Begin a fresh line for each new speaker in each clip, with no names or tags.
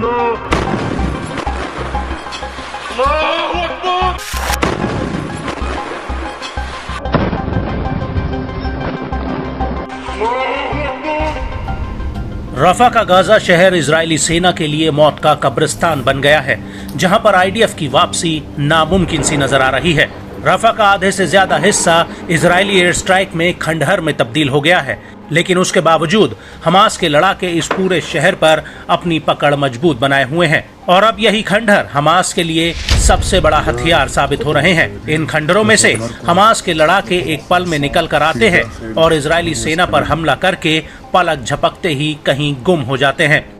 रफा का गाजा शहर इजरायली सेना के लिए मौत का कब्रिस्तान बन गया है, जहां पर आईडीएफ की वापसी नामुमकिन सी नजर आ रही है। रफा का आधे से ज्यादा हिस्सा इजरायली एयर स्ट्राइक में खंडहर में तब्दील हो गया है, लेकिन उसके बावजूद हमास के लड़ाके इस पूरे शहर पर अपनी पकड़ मजबूत बनाए हुए हैं और अब यही खंडहर हमास के लिए सबसे बड़ा हथियार साबित हो रहे हैं। इन खंडहरों में से हमास के लड़ाके एक पल में निकल कर आते हैं और इजरायली सेना पर हमला करके पलक झपकते ही कहीं गुम हो जाते हैं।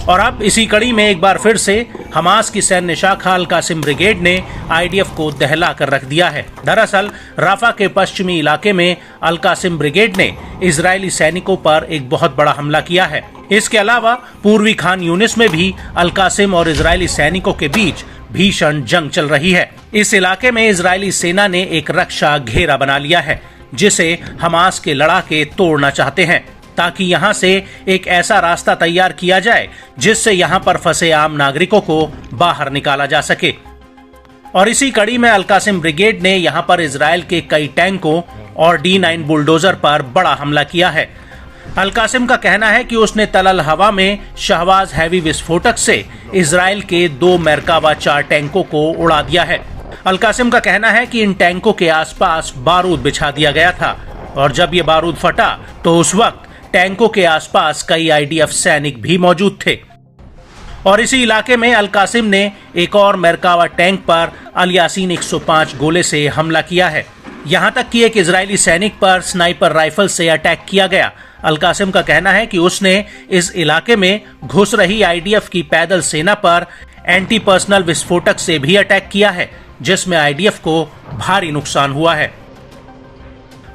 और अब इसी कड़ी में एक बार फिर से हमास की सैन्य शाखा अल कासिम ब्रिगेड ने आईडीएफ को दहला कर रख दिया है। दरअसल राफा के पश्चिमी इलाके में अल कासिम ब्रिगेड ने इजरायली सैनिकों पर एक बहुत बड़ा हमला किया है। इसके अलावा पूर्वी खान यूनिस में भी अल कासिम और इजरायली सैनिकों के बीच भीषण जंग चल रही है। इस इलाके में इजरायली सेना ने एक रक्षा घेरा बना लिया है, जिसे हमास के लड़ाके तोड़ना चाहते हैं, ताकि यहां से एक ऐसा रास्ता तैयार किया जाए जिससे यहां पर फंसे आम नागरिकों को बाहर निकाला जा सके। और इसी कड़ी में अल कासिम ब्रिगेड ने यहां पर इजरायल के कई टैंकों और D9 बुलडोजर पर बड़ा हमला किया है। अल कासिम का कहना है कि उसने तल अल हवा में शहबाज हैवी विस्फोटक से इजरायल के 2 मेरकावा 4 टैंकों को उड़ा दिया है। अल कासिम का कहना है कि इन टैंकों के आसपास बारूद बिछा दिया गया था और जब ये बारूद फटा तो उस वक्त टैंकों के आसपास कई आईडीएफ सैनिक भी मौजूद थे। और इसी इलाके में अल कासिम ने एक और मेरकावा टैंक पर अल यासीन 105 गोले से हमला किया है। यहां तक कि एक इजरायली सैनिक पर स्नाइपर राइफल से अटैक किया गया। अल कासिम का कहना है कि उसने इस इलाके में घुस रही आईडीएफ की पैदल सेना पर एंटी पर्सनल विस्फोटक से भी अटैक किया है, जिसमें आईडीएफ को भारी नुकसान हुआ है।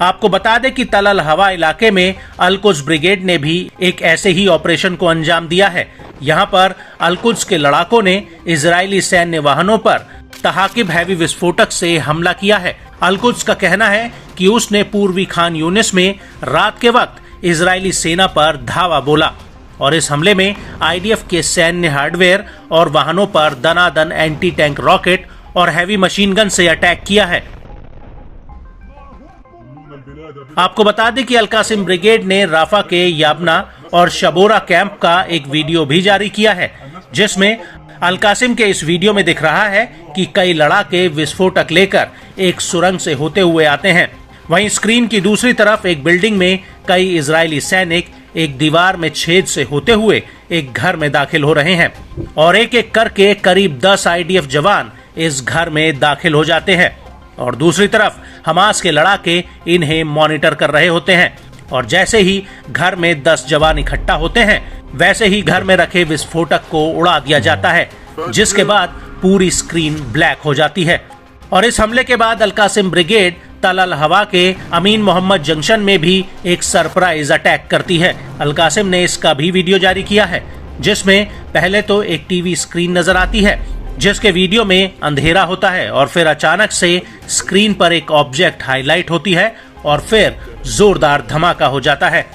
आपको बता दें कि तल अल हवा इलाके में अल कुद्स ब्रिगेड ने भी एक ऐसे ही ऑपरेशन को अंजाम दिया है। यहां पर अल कुद्स के लड़ाकों ने इजरायली सैन्य वाहनों पर तहाकिब हैवी विस्फोटक से हमला किया है। अल कुद्स का कहना है कि उसने पूर्वी खान यूनिस में रात के वक्त इजरायली सेना पर धावा बोला और इस हमले में आईडीएफ के सैन्य हार्डवेयर और वाहनों पर दनादन एंटी टैंक रॉकेट और हैवी मशीन गन से अटैक किया है। आपको बता दें कि अल कासिम ब्रिगेड ने राफा के याबना और शबोरा कैंप का एक वीडियो भी जारी किया है, जिसमें अल कासिम के इस वीडियो में दिख रहा है कि कई लड़ाके विस्फोटक लेकर एक सुरंग से होते हुए आते हैं। वहीं स्क्रीन की दूसरी तरफ एक बिल्डिंग में कई इजरायली सैनिक एक दीवार में छेद से होते हुए एक घर में दाखिल हो रहे हैं और एक एक करके करीब 10 आईडीएफ जवान इस घर में दाखिल हो जाते हैं और दूसरी तरफ हमास के लड़ाके इन्हें मॉनिटर कर रहे होते हैं। और जैसे ही घर में 10 जवान इकट्ठा होते हैं, वैसे ही घर में रखे विस्फोटक को उड़ा दिया जाता है, जिसके बाद पूरी स्क्रीन ब्लैक हो जाती है। और इस हमले के बाद अल कासिम ब्रिगेड तल अल हवा के अमीन मोहम्मद जंक्शन में भी एक सरप्राइज अटैक करती है। अल कासिम ने इसका भी वीडियो जारी किया है, जिसमें पहले तो एक टीवी स्क्रीन नजर आती है, जिसके वीडियो में अंधेरा होता है और फिर अचानक से स्क्रीन पर एक ऑब्जेक्ट हाईलाइट होती है और फिर जोरदार धमाका हो जाता है।